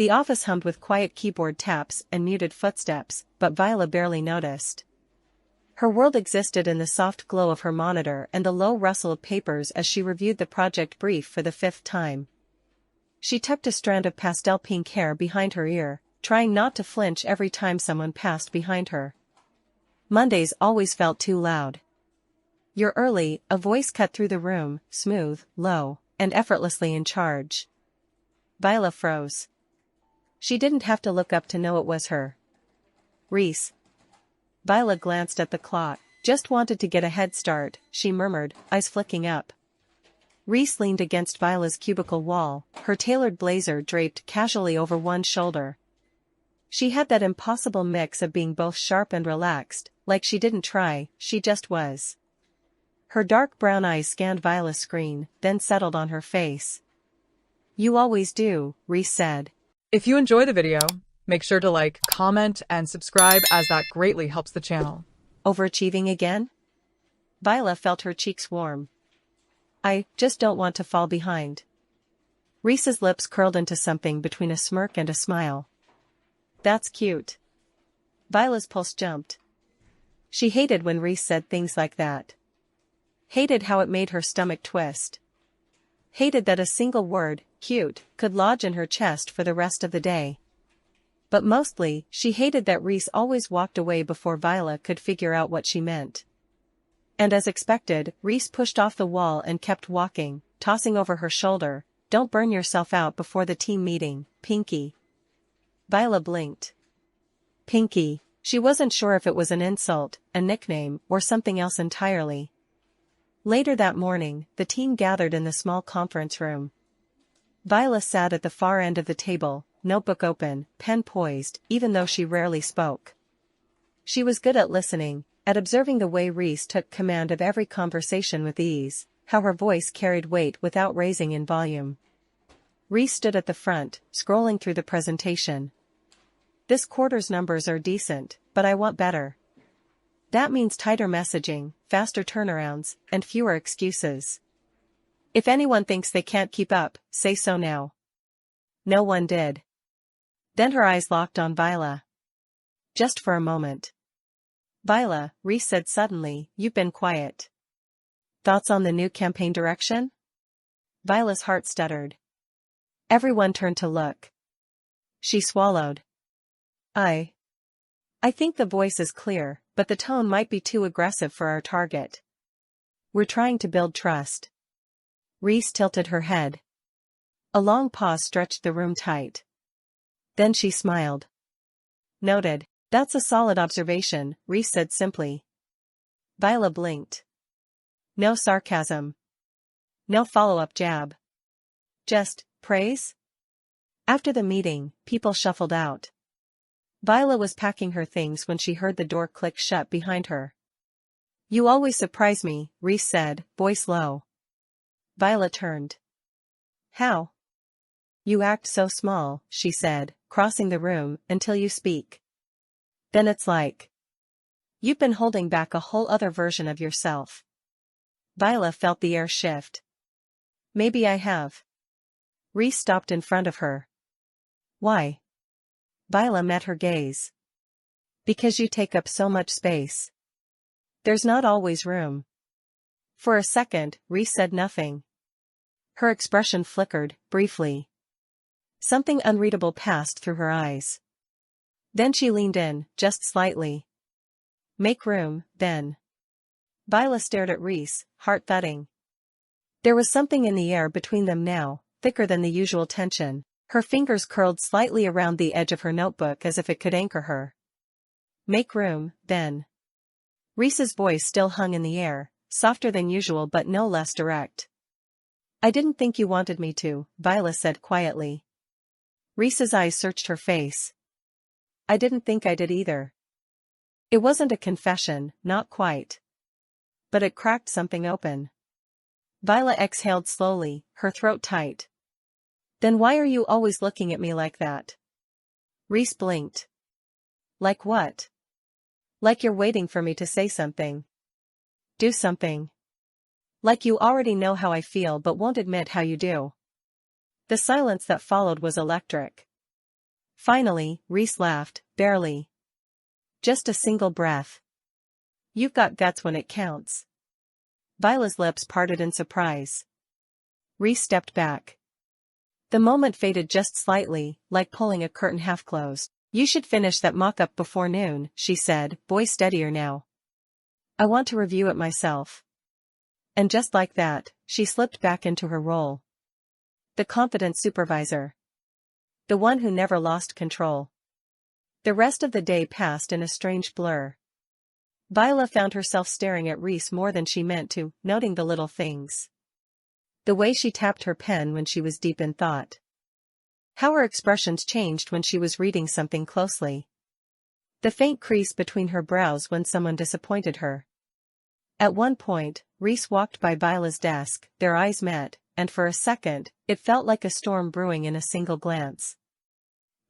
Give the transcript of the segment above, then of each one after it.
The office hummed with quiet keyboard taps and muted footsteps, but Vyla barely noticed. Her world existed in the soft glow of her monitor and the low rustle of papers as she reviewed the project brief for the 5th time. She tucked a strand of pastel pink hair behind her ear, trying not to flinch every time someone passed behind her. Mondays always felt too loud. "You're early," a voice cut through the room, smooth, low, and effortlessly in charge. Vyla froze. She didn't have to look up to know it was her. "Reese." Vyla glanced at the clock. "Just wanted to get a head start," she murmured, eyes flicking up. Reese leaned against Vyla's cubicle wall, her tailored blazer draped casually over one shoulder. She had that impossible mix of being both sharp and relaxed, like she didn't try, she just was. Her dark brown eyes scanned Vyla's screen, then settled on her face. "You always do," Reese said. If you enjoy the video, make sure to like, comment, and subscribe as that greatly helps the channel. "Overachieving again?" Vyla felt her cheeks warm. "I just don't want to fall behind." Reese's lips curled into something between a smirk and a smile. "That's cute." Vyla's pulse jumped. She hated when Reese said things like that. Hated how it made her stomach twist. Hated that a single word, cute, could lodge in her chest for the rest of the day. But mostly, she hated that Reese always walked away before Vyla could figure out what she meant. And as expected, Reese pushed off the wall and kept walking, tossing over her shoulder, "Don't burn yourself out before the team meeting, Pinky." Vyla blinked. Pinky. She wasn't sure if it was an insult, a nickname, or something else entirely. Later that morning, the team gathered in the small conference room. Vyla sat at the far end of the table, notebook open, pen poised, even though she rarely spoke. She was good at listening, at observing the way Reese took command of every conversation with ease, how her voice carried weight without raising in volume. Reese stood at the front, scrolling through the presentation. "This quarter's numbers are decent, but I want better. That means tighter messaging, faster turnarounds, and fewer excuses. If anyone thinks they can't keep up, say so now." No one did. Then her eyes locked on Vyla. Just for a moment. "Vyla," Reese said suddenly, "you've been quiet. Thoughts on the new campaign direction?" Vyla's heart stuttered. Everyone turned to look. She swallowed. I think the voice is clear, but the tone might be too aggressive for our target. We're trying to build trust." Reese tilted her head. A long pause stretched the room tight. Then she smiled. "Noted. That's a solid observation," Reese said simply. Vyla blinked. No sarcasm. No follow-up jab. Just praise? After the meeting, people shuffled out. Vyla was packing her things when she heard the door click shut behind her. "You always surprise me," Reese said, voice low. Vyla turned. "How?" "You act so small," she said, crossing the room, "until you speak. Then it's like you've been holding back a whole other version of yourself." Vyla felt the air shift. "Maybe I have." Reese stopped in front of her. "Why?" Vyla met her gaze. "Because you take up so much space. There's not always room." For a second, Reese said nothing. Her expression flickered, briefly. Something unreadable passed through her eyes. Then she leaned in, just slightly. "Make room, then." Vyla stared at Reese, heart thudding. There was something in the air between them now, thicker than the usual tension. Her fingers curled slightly around the edge of her notebook as if it could anchor her. "Make room, then." Reese's voice still hung in the air, softer than usual but no less direct. "I didn't think you wanted me to," Vyla said quietly. Reese's eyes searched her face. "I didn't think I did either." It wasn't a confession, not quite. But it cracked something open. Vyla exhaled slowly, her throat tight. "Then why are you always looking at me like that?" Reese blinked. "Like what?" "Like you're waiting for me to say something. Do something. Like you already know how I feel but won't admit how you do." The silence that followed was electric. Finally, Reese laughed, barely. Just a single breath. You've got guts when it counts. Vyla's lips parted in surprise. Reese stepped back. The moment faded just slightly, like pulling a curtain half closed. You should finish that mock-up before noon, she said, voice steadier now. I want to review it myself. And just like that, she slipped back into her role. The confident supervisor. The one who never lost control. The rest of the day passed in a strange blur. Vyla found herself staring at Reese more than she meant to, noting the little things. The way she tapped her pen when she was deep in thought. How her expressions changed when she was reading something closely. The faint crease between her brows when someone disappointed her. At one point, Reese walked by Vyla's desk, their eyes met, and for a second, it felt like a storm brewing in a single glance.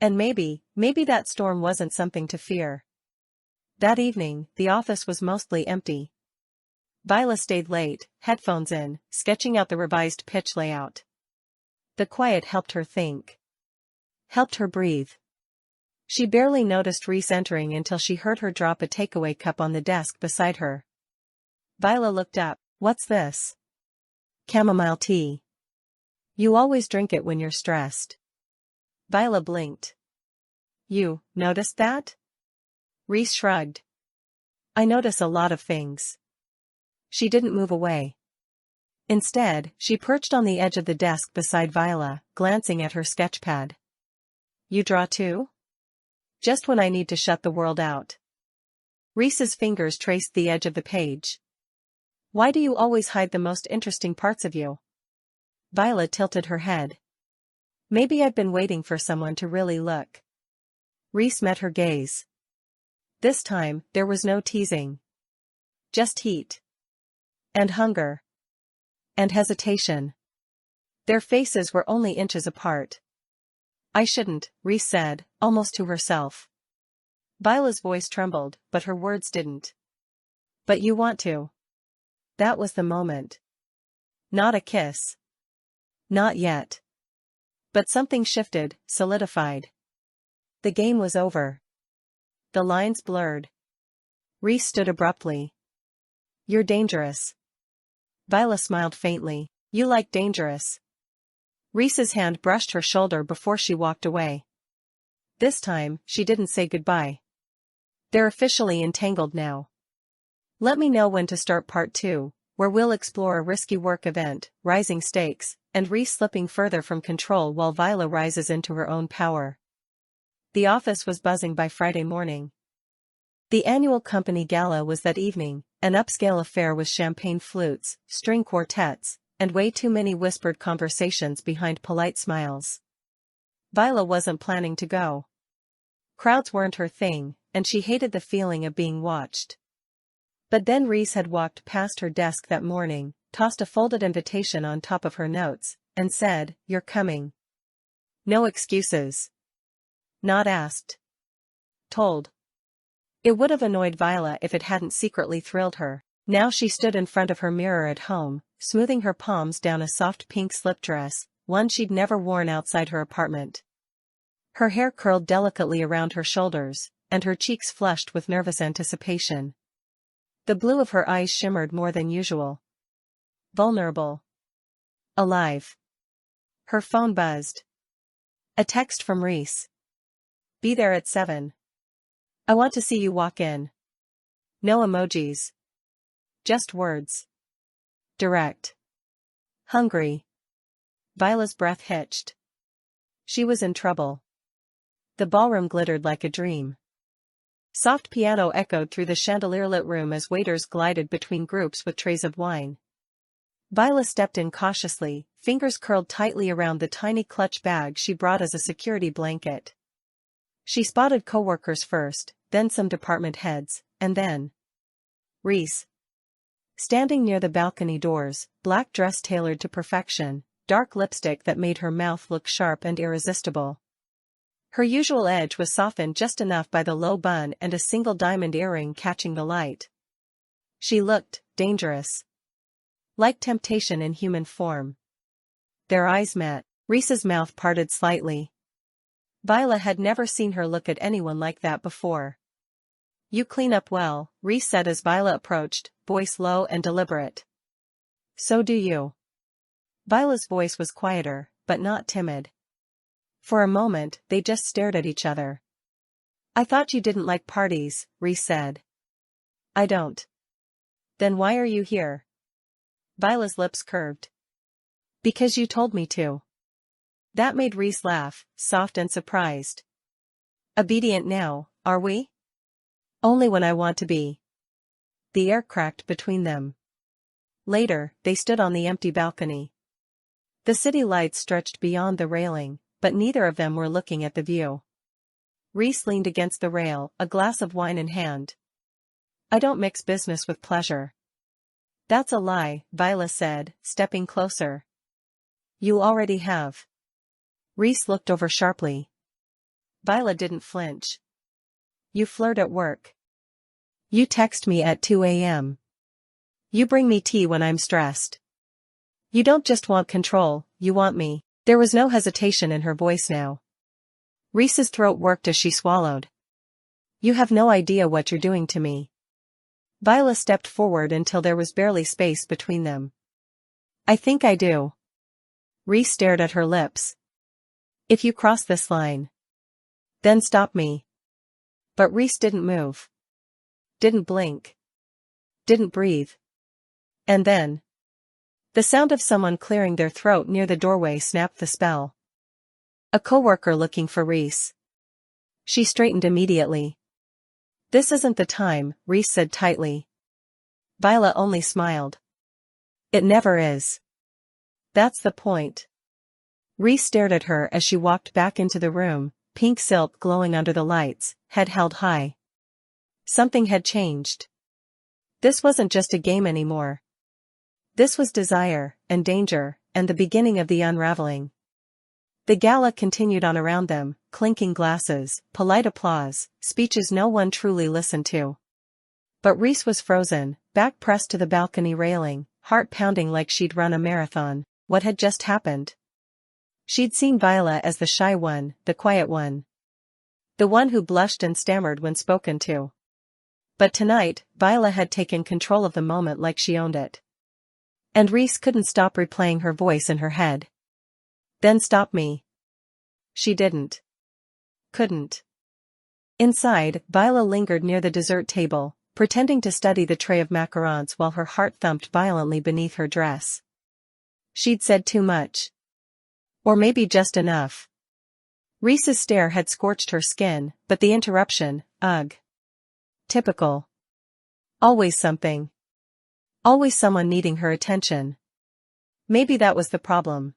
And maybe that storm wasn't something to fear. That evening, the office was mostly empty. Vyla stayed late, headphones in, sketching out the revised pitch layout. The quiet helped her think. Helped her breathe. She barely noticed Reese entering until she heard her drop a takeaway cup on the desk beside her. Vyla looked up. What's this? Chamomile tea. You always drink it when you're stressed. Vyla blinked. You noticed that? Reese shrugged. I notice a lot of things. She didn't move away. Instead, she perched on the edge of the desk beside Vyla, glancing at her sketchpad. You draw too? Just when I need to shut the world out. Reese's fingers traced the edge of the page. Why do you always hide the most interesting parts of you? Vyla tilted her head. Maybe I've been waiting for someone to really look. Reese met her gaze. This time, there was no teasing. Just heat. And hunger. And hesitation. Their faces were only inches apart. I shouldn't, Reese said, almost to herself. Vyla's voice trembled, but her words didn't. But you want to. That was the moment. Not a kiss. Not yet. But something shifted, solidified. The game was over. The lines blurred. Reese stood abruptly. You're dangerous. Vyla smiled faintly. You like dangerous. Reese's hand brushed her shoulder before she walked away. This time, she didn't say goodbye. They're officially entangled now. Let me know when to start part 2, where we'll explore a risky work event, rising stakes, and Reese slipping further from control while Vyla rises into her own power. The office was buzzing by Friday morning. The annual company gala was that evening, an upscale affair with champagne flutes, string quartets, and way too many whispered conversations behind polite smiles. Vyla wasn't planning to go. Crowds weren't her thing, and she hated the feeling of being watched. But then Reese had walked past her desk that morning, tossed a folded invitation on top of her notes, and said, "You're coming." No excuses. Not asked. Told. It would have annoyed Vyla if it hadn't secretly thrilled her. Now she stood in front of her mirror at home, smoothing her palms down a soft pink slip dress, one she'd never worn outside her apartment. Her hair curled delicately around her shoulders, and her cheeks flushed with nervous anticipation. The blue of her eyes shimmered more than usual. Vulnerable. Alive. Her phone buzzed. A text from Reese. Be there at 7. I want to see you walk in. No emojis. Just words. Direct. Hungry. Vyla's breath hitched. She was in trouble. The ballroom glittered like a dream. Soft piano echoed through the chandelier-lit room as waiters glided between groups with trays of wine. Vyla stepped in cautiously, fingers curled tightly around the tiny clutch bag she brought as a security blanket. She spotted coworkers first, then some department heads, and then Reese. Standing near the balcony doors, black dress tailored to perfection, dark lipstick that made her mouth look sharp and irresistible. Her usual edge was softened just enough by the low bun and a single diamond earring catching the light. She looked dangerous. Like temptation in human form. Their eyes met. Reese's mouth parted slightly. Vyla had never seen her look at anyone like that before. You clean up well, Reese said as Vyla approached, voice low and deliberate. So do you. Vyla's voice was quieter, but not timid. For a moment, they just stared at each other. I thought you didn't like parties, Reese said. I don't. Then why are you here? Vyla's lips curved. Because you told me to. That made Reese laugh, soft and surprised. Obedient now, are we? Only when I want to be. The air cracked between them. Later, they stood on the empty balcony. The city lights stretched beyond the railing, but neither of them were looking at the view. Reese leaned against the rail, a glass of wine in hand. I don't mix business with pleasure. That's a lie, Vyla said, stepping closer. You already have. Reese looked over sharply. Vyla didn't flinch. You flirt at work. You text me at 2 a.m. You bring me tea when I'm stressed. You don't just want control, you want me. There was no hesitation in her voice now. Reese's throat worked as she swallowed. You have no idea what you're doing to me. Vyla stepped forward until there was barely space between them. I think I do. Reese stared at her lips. If you cross this line, then stop me. But Reese didn't move. Didn't blink. Didn't breathe. And then, the sound of someone clearing their throat near the doorway snapped the spell. A coworker looking for Reese. She straightened immediately. This isn't the time, Reese said tightly. Vyla only smiled. It never is. That's the point. Reese stared at her as she walked back into the room, pink silk glowing under the lights, head held high. Something had changed. This wasn't just a game anymore. This was desire, and danger, and the beginning of the unraveling. The gala continued on around them, clinking glasses, polite applause, speeches no one truly listened to. But Reese was frozen, back pressed to the balcony railing, heart pounding like she'd run a marathon. What had just happened? She'd seen Vyla as the shy one, the quiet one. The one who blushed and stammered when spoken to. But tonight, Vyla had taken control of the moment like she owned it. And Reese couldn't stop replaying her voice in her head. Then stop me. She didn't. Couldn't. Inside, Vyla lingered near the dessert table, pretending to study the tray of macarons while her heart thumped violently beneath her dress. She'd said too much. Or maybe just enough. Reese's stare had scorched her skin, but the interruption, ugh. Typical. Always something. Always someone needing her attention. Maybe that was the problem.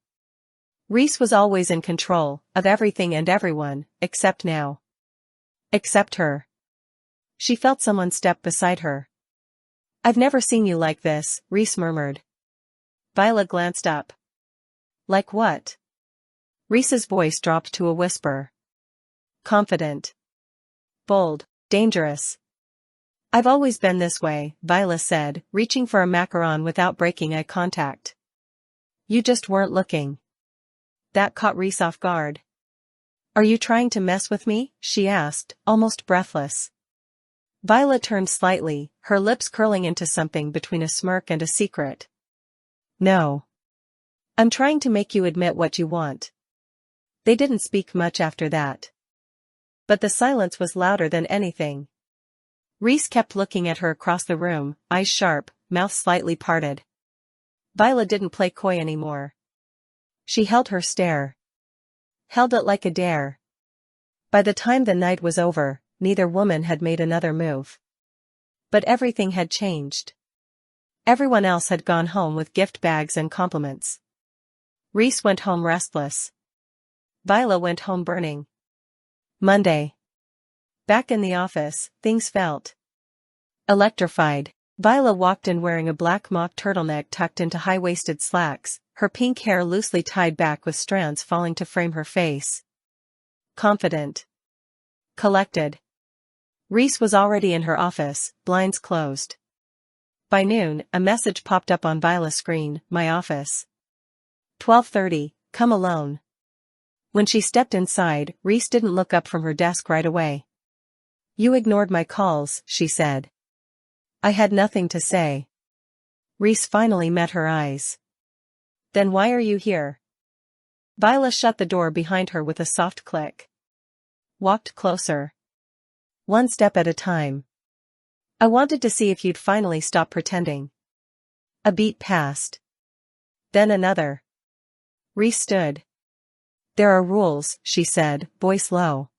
Reese was always in control, of everything and everyone, except now. Except her. She felt someone step beside her. I've never seen you like this, Reese murmured. Vyla glanced up. Like what? Reese's voice dropped to a whisper. Confident. Bold. Dangerous. I've always been this way, Vyla said, reaching for a macaron without breaking eye contact. You just weren't looking. That caught Reese off guard. Are you trying to mess with me? She asked, almost breathless. Vyla turned slightly, her lips curling into something between a smirk and a secret. No. I'm trying to make you admit what you want. They didn't speak much after that. But the silence was louder than anything. Reese kept looking at her across the room, eyes sharp, mouth slightly parted. Vyla didn't play coy anymore. She held her stare. Held it like a dare. By the time the night was over, neither woman had made another move. But everything had changed. Everyone else had gone home with gift bags and compliments. Reese went home restless. Vyla went home burning. Monday. Back in the office, things felt electrified. Vyla walked in wearing a black mock turtleneck tucked into high-waisted slacks, her pink hair loosely tied back with strands falling to frame her face. Confident. Collected. Reese was already in her office, blinds closed. By noon, a message popped up on Vyla's screen, my office. 12:30, come alone. When she stepped inside, Reese didn't look up from her desk right away. "You ignored my calls," she said. "I had nothing to say." Reese finally met her eyes. "Then why are you here?" Vyla shut the door behind her with a soft click. Walked closer. "One step at a time. I wanted to see if you'd finally stop pretending." A beat passed. Then another. Reese stood. "There are rules," she said, voice low.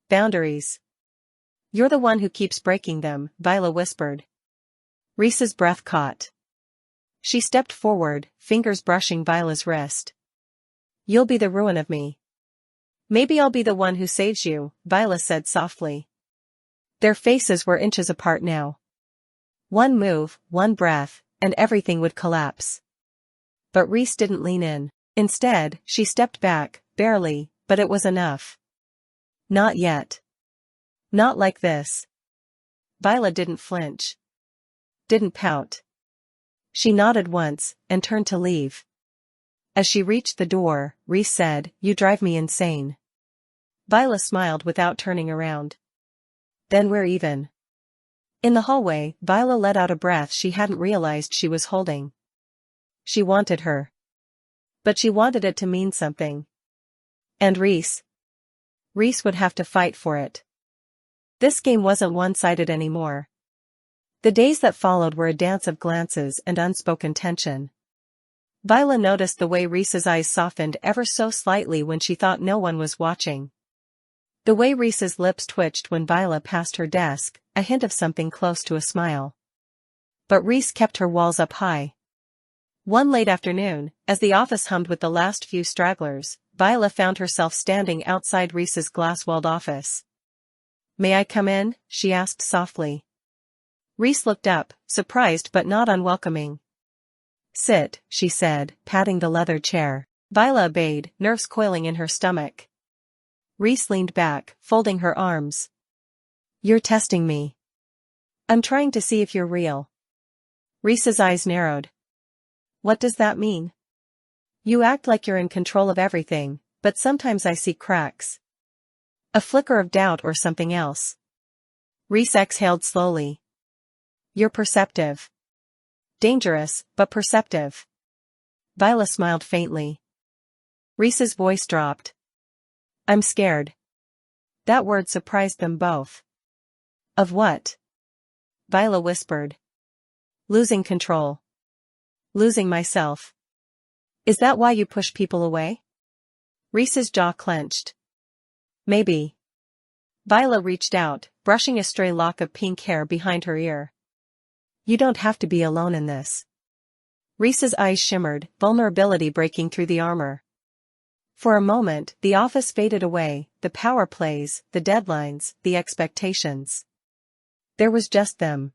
"Boundaries. You're the one who keeps breaking them," Vyla whispered. Reese's breath caught. She stepped forward, fingers brushing Vyla's wrist. "You'll be the ruin of me." "Maybe I'll be the one who saves you," Vyla said softly. Their faces were inches apart now. One move, one breath, and everything would collapse. But Reese didn't lean in. Instead, she stepped back, barely, but it was enough. "Not yet. Not like this." Vyla didn't flinch. Didn't pout. She nodded once, and turned to leave. As she reached the door, Reese said, "You drive me insane." Vyla smiled without turning around. "Then we're even." In the hallway, Vyla let out a breath she hadn't realized she was holding. She wanted her. But she wanted it to mean something. And Reese? Reese would have to fight for it. This game wasn't one-sided anymore. The days that followed were a dance of glances and unspoken tension. Vyla noticed the way Reese's eyes softened ever so slightly when she thought no one was watching. The way Reese's lips twitched when Vyla passed her desk, a hint of something close to a smile. But Reese kept her walls up high. One late afternoon, as the office hummed with the last few stragglers, Vyla found herself standing outside Reese's glass-walled office. "May I come in?" she asked softly. Reese looked up, surprised but not unwelcoming. "Sit," she said, patting the leather chair. Vyla obeyed, nerves coiling in her stomach. Reese leaned back, folding her arms. "You're testing me." "I'm trying to see if you're real." Reese's eyes narrowed. "What does that mean?" "You act like you're in control of everything, but sometimes I see cracks. A flicker of doubt or something else." Reese exhaled slowly. "You're perceptive." "Dangerous, but perceptive." Vyla smiled faintly. Reese's voice dropped. "I'm scared." That word surprised them both. "Of what?" Vyla whispered. "Losing control. Losing myself." "Is that why you push people away?" Reese's jaw clenched. "Maybe." Vyla reached out, brushing a stray lock of pink hair behind her ear. "You don't have to be alone in this." Reese's eyes shimmered, vulnerability breaking through the armor. For a moment, the office faded away, the power plays, the deadlines, the expectations. There was just them.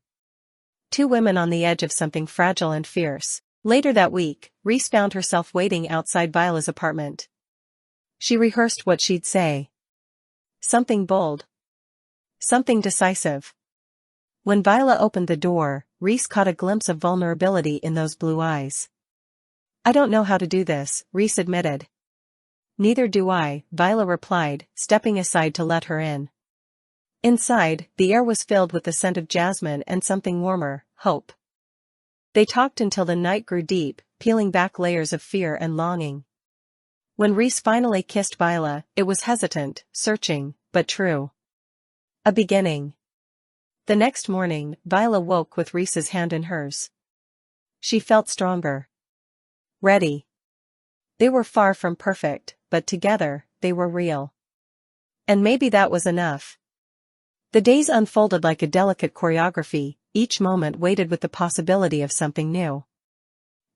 Two women on the edge of something fragile and fierce. Later that week, Reese found herself waiting outside Vyla's apartment. She rehearsed what she'd say. Something bold. Something decisive. When Vyla opened the door, Reese caught a glimpse of vulnerability in those blue eyes. "I don't know how to do this," Reese admitted. "Neither do I," Vyla replied, stepping aside to let her in. Inside, the air was filled with the scent of jasmine and something warmer, hope. They talked until the night grew deep, peeling back layers of fear and longing. When Reese finally kissed Vyla, it was hesitant, searching, but true. A beginning. The next morning, Vyla woke with Reese's hand in hers. She felt stronger. Ready. They were far from perfect, but together, they were real. And maybe that was enough. The days unfolded like a delicate choreography, each moment weighted with the possibility of something new.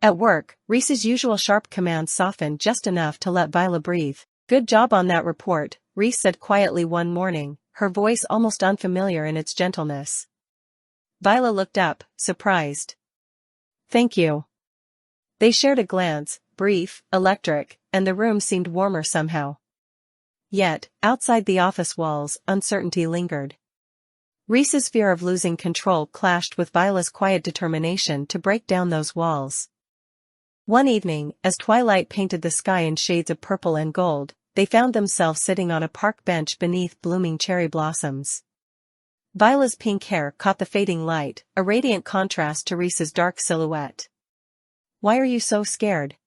At work, Reese's usual sharp commands softened just enough to let Vyla breathe. "Good job on that report," Reese said quietly one morning, her voice almost unfamiliar in its gentleness. Vyla looked up, surprised. "Thank you." They shared a glance, brief, electric, and the room seemed warmer somehow. Yet, outside the office walls, uncertainty lingered. Reese's fear of losing control clashed with Vyla's quiet determination to break down those walls. One evening, as twilight painted the sky in shades of purple and gold, they found themselves sitting on a park bench beneath blooming cherry blossoms. Vyla's pink hair caught the fading light, a radiant contrast to Reese's dark silhouette. "Why are you so scared?"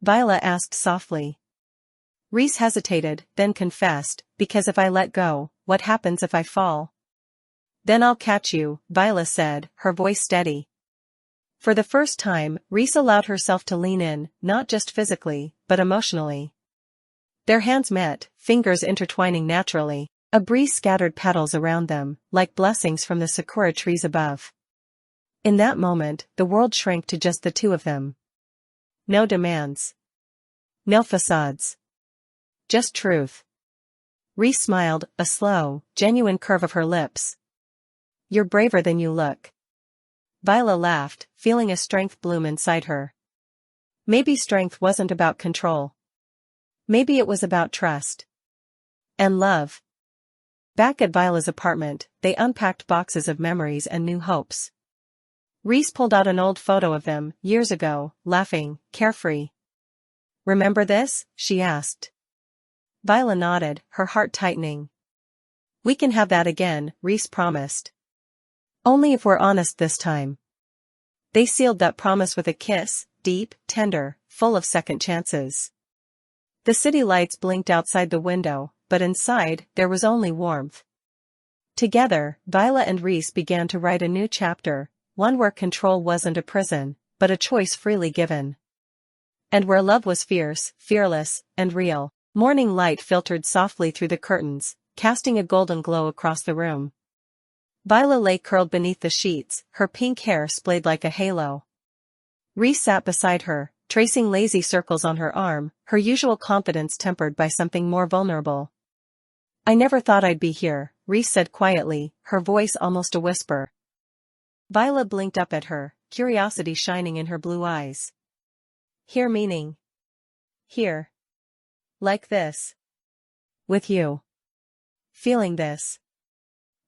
Vyla asked softly. Reese hesitated, then confessed, "Because if I let go, what happens if I fall?" "Then I'll catch you," Vyla said, her voice steady. For the first time, Reese allowed herself to lean in, not just physically, but emotionally. Their hands met, fingers intertwining naturally. A breeze scattered petals around them, like blessings from the sakura trees above. In that moment, the world shrank to just the two of them. No demands. No facades. Just truth. Reese smiled, a slow, genuine curve of her lips. "You're braver than you look." Vyla laughed, feeling a strength bloom inside her. Maybe strength wasn't about control. Maybe it was about trust. And love. Back at Vyla's apartment, they unpacked boxes of memories and new hopes. Reese pulled out an old photo of them, years ago, laughing, carefree. "Remember this?" she asked. Vyla nodded, her heart tightening. "We can have that again," Reese promised. "Only if we're honest this time." They sealed that promise with a kiss, deep, tender, full of second chances. The city lights blinked outside the window, but inside, there was only warmth. Together, Vyla and Reese began to write a new chapter, one where control wasn't a prison, but a choice freely given. And where love was fierce, fearless, and real. Morning light filtered softly through the curtains, casting a golden glow across the room. Vyla lay curled beneath the sheets, her pink hair splayed like a halo. Reese sat beside her, tracing lazy circles on her arm, her usual confidence tempered by something more vulnerable. "I never thought I'd be here," Reese said quietly, her voice almost a whisper. Vyla blinked up at her, curiosity shining in her blue eyes. "Here meaning?" "Here. Like this. With you. Feeling this."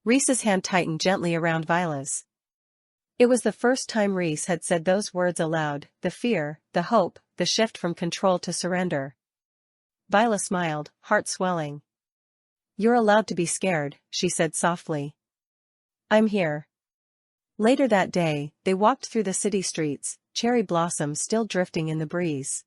Reese's hand tightened gently around Vyla's. It was the first time Reese had said those words aloud, the fear, the hope, the shift from control to surrender. Vyla smiled, heart swelling. "You're allowed to be scared," she said softly. "I'm here." Later that day, they walked through the city streets, cherry blossoms still drifting in the breeze.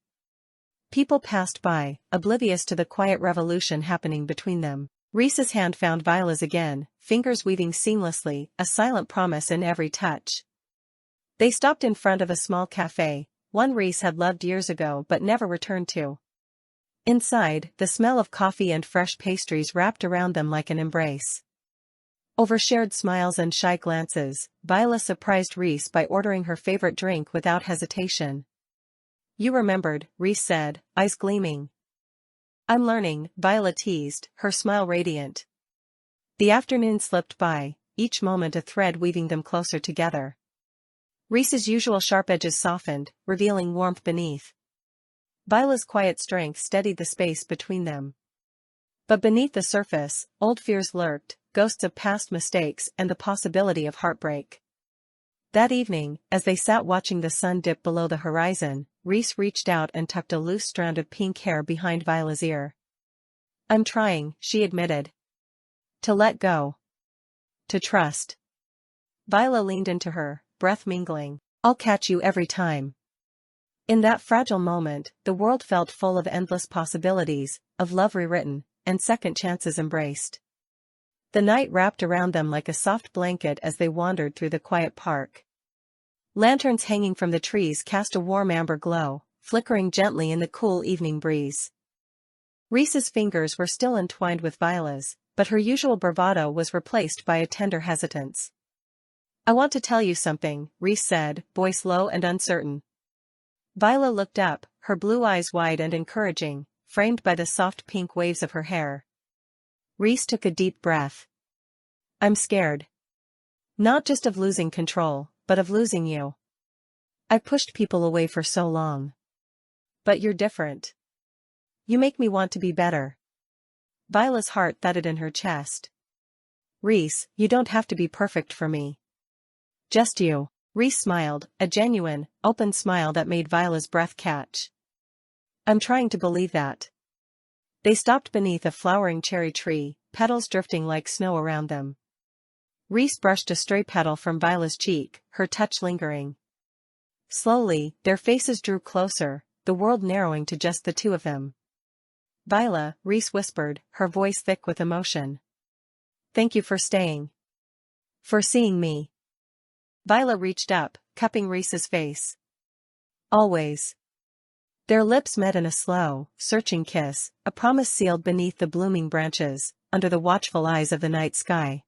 People passed by, oblivious to the quiet revolution happening between them. Reese's hand found Vyla's again, fingers weaving seamlessly, a silent promise in every touch. They stopped in front of a small cafe, one Reese had loved years ago but never returned to. Inside, the smell of coffee and fresh pastries wrapped around them like an embrace. Over shared smiles and shy glances, Vyla surprised Reese by ordering her favorite drink without hesitation. "You remembered," Reese said, eyes gleaming. "I'm learning," Vyla teased, her smile radiant. The afternoon slipped by, each moment a thread weaving them closer together. Reese's usual sharp edges softened, revealing warmth beneath. Vyla's quiet strength steadied the space between them. But beneath the surface, old fears lurked, ghosts of past mistakes and the possibility of heartbreak. That evening, as they sat watching the sun dip below the horizon, Reese reached out and tucked a loose strand of pink hair behind Vyla's ear. "I'm trying," she admitted. "To let go. To trust." Vyla leaned into her, breath mingling. "I'll catch you every time." In that fragile moment, the world felt full of endless possibilities, of love rewritten, and second chances embraced. The night wrapped around them like a soft blanket as they wandered through the quiet park. Lanterns hanging from the trees cast a warm amber glow, flickering gently in the cool evening breeze. Reese's fingers were still entwined with Vyla's, but her usual bravado was replaced by a tender hesitance. "I want to tell you something," Reese said, voice low and uncertain. Vyla looked up, her blue eyes wide and encouraging, framed by the soft pink waves of her hair. Reese took a deep breath. "I'm scared. Not just of losing control, but of losing you. I pushed people away for so long. But you're different. You make me want to be better." Vyla's heart thudded in her chest. "Reese, you don't have to be perfect for me. Just you." Reese smiled, a genuine, open smile that made Vyla's breath catch. "I'm trying to believe that." They stopped beneath a flowering cherry tree, petals drifting like snow around them. Reese brushed a stray petal from Vyla's cheek, her touch lingering. Slowly, their faces drew closer, the world narrowing to just the two of them. Vyla, Reese whispered, her voice thick with emotion. Thank you for staying. For seeing me. Vyla reached up, cupping Reese's face. Always. Their lips met in a slow, searching kiss, a promise sealed beneath the blooming branches, under the watchful eyes of the night sky.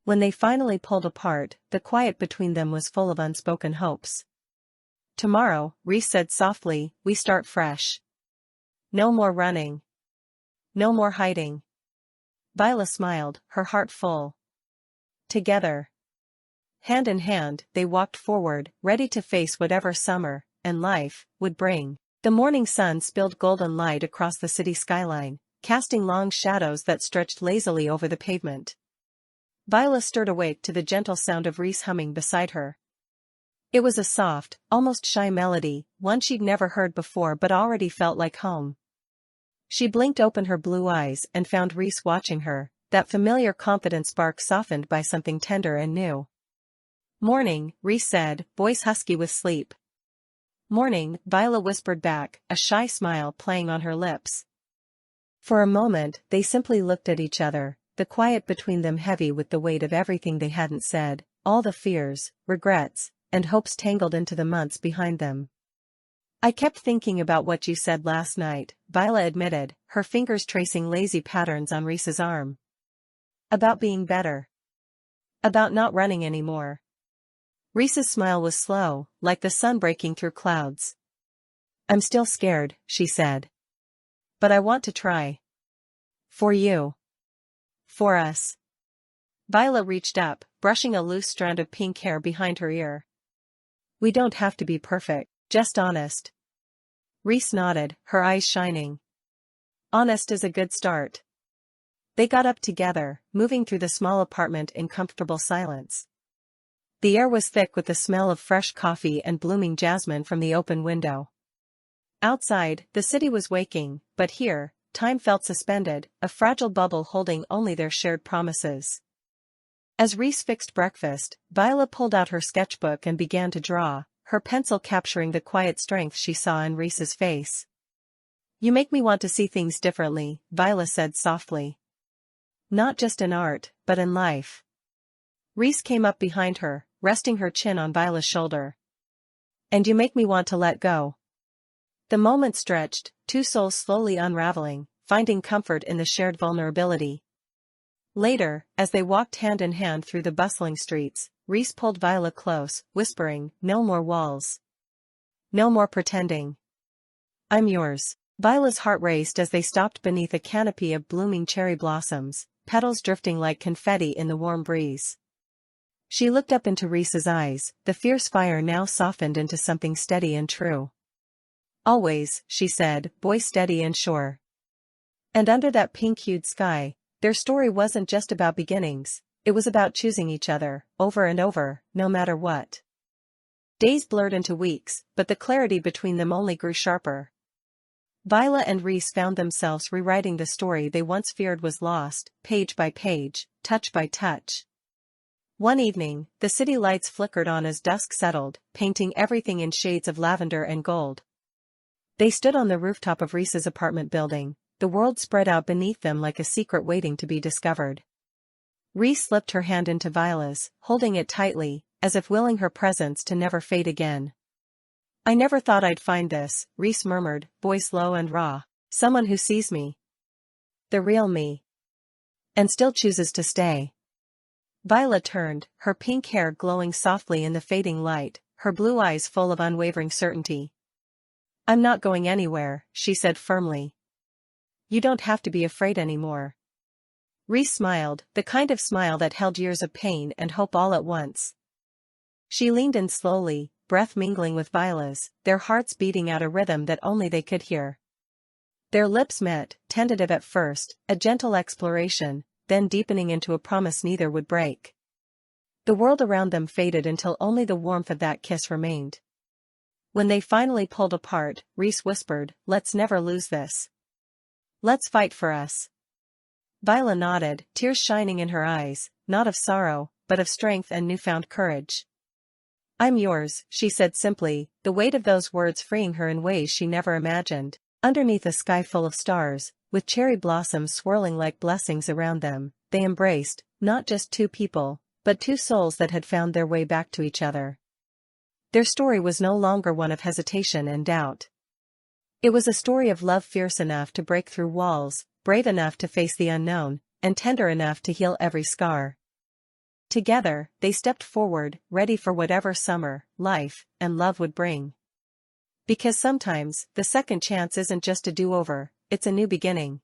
When they finally pulled apart, the quiet between them was full of unspoken hopes. Tomorrow, Reese said softly, we start fresh. No more running. No more hiding. Vyla smiled, her heart full. Together. Hand in hand, they walked forward, ready to face whatever summer, and life, would bring. The morning sun spilled golden light across the city skyline, casting long shadows that stretched lazily over the pavement. Vyla stirred awake to the gentle sound of Reese humming beside her. It was a soft, almost shy melody, one she'd never heard before but already felt like home. She blinked open her blue eyes and found Reese watching her, that familiar confident spark softened by something tender and new. Morning, Reese said, voice husky with sleep. Morning, Vyla whispered back, a shy smile playing on her lips. For a moment, they simply looked at each other, the quiet between them heavy with the weight of everything they hadn't said, all the fears, regrets, and hopes tangled into the months behind them. I kept thinking about what you said last night, Vyla admitted, her fingers tracing lazy patterns on Reese's arm. About being better. About not running anymore. Reese's smile was slow, like the sun breaking through clouds. I'm still scared, she said. But I want to try. For you. For us. Vyla reached up, brushing a loose strand of pink hair behind her ear. We don't have to be perfect, just honest. Reese nodded, her eyes shining. Honest is a good start. They got up together, moving through the small apartment in comfortable silence. The air was thick with the smell of fresh coffee and blooming jasmine from the open window. Outside, the city was waking, but here, time felt suspended, a fragile bubble holding only their shared promises. As Reese fixed breakfast, Vyla pulled out her sketchbook and began to draw, her pencil capturing the quiet strength she saw in Reese's face. You make me want to see things differently, Vyla said softly. Not just in art, but in life. Reese came up behind her, resting her chin on Vyla's shoulder. And you make me want to let go. The moment stretched, two souls slowly unraveling, finding comfort in the shared vulnerability. Later, as they walked hand in hand through the bustling streets, Reese pulled Vyla close, whispering, no more walls. No more pretending. I'm yours. Vyla's heart raced as they stopped beneath a canopy of blooming cherry blossoms, petals drifting like confetti in the warm breeze. She looked up into Reese's eyes, the fierce fire now softened into something steady and true. Always, she said, voice steady and sure. And under that pink-hued sky, their story wasn't just about beginnings, it was about choosing each other, over and over, no matter what. Days blurred into weeks, but the clarity between them only grew sharper. Vyla and Reese found themselves rewriting the story they once feared was lost, page by page, touch by touch. One evening, the city lights flickered on as dusk settled, painting everything in shades of lavender and gold. They stood on the rooftop of Reese's apartment building, the world spread out beneath them like a secret waiting to be discovered. Reese slipped her hand into Vyla's, holding it tightly, as if willing her presence to never fade again. I never thought I'd find this, Reese murmured, voice low and raw. Someone who sees me. The real me. And still chooses to stay. Vyla turned, her pink hair glowing softly in the fading light, her blue eyes full of unwavering certainty. I'm not going anywhere, she said firmly. You don't have to be afraid anymore. Reese smiled, the kind of smile that held years of pain and hope all at once. She leaned in slowly, breath mingling with Vyla's, their hearts beating out a rhythm that only they could hear. Their lips met, tentative at first, a gentle exploration, then deepening into a promise neither would break. The world around them faded until only the warmth of that kiss remained. When they finally pulled apart, Reese whispered, let's never lose this. Let's fight for us. Vyla nodded, tears shining in her eyes, not of sorrow, but of strength and newfound courage. I'm yours, she said simply, the weight of those words freeing her in ways she never imagined. Underneath a sky full of stars, with cherry blossoms swirling like blessings around them, they embraced, not just two people, but two souls that had found their way back to each other. Their story was no longer one of hesitation and doubt. It was a story of love fierce enough to break through walls, brave enough to face the unknown, and tender enough to heal every scar. Together, they stepped forward, ready for whatever summer, life, and love would bring. Because sometimes, the second chance isn't just a do-over, it's a new beginning.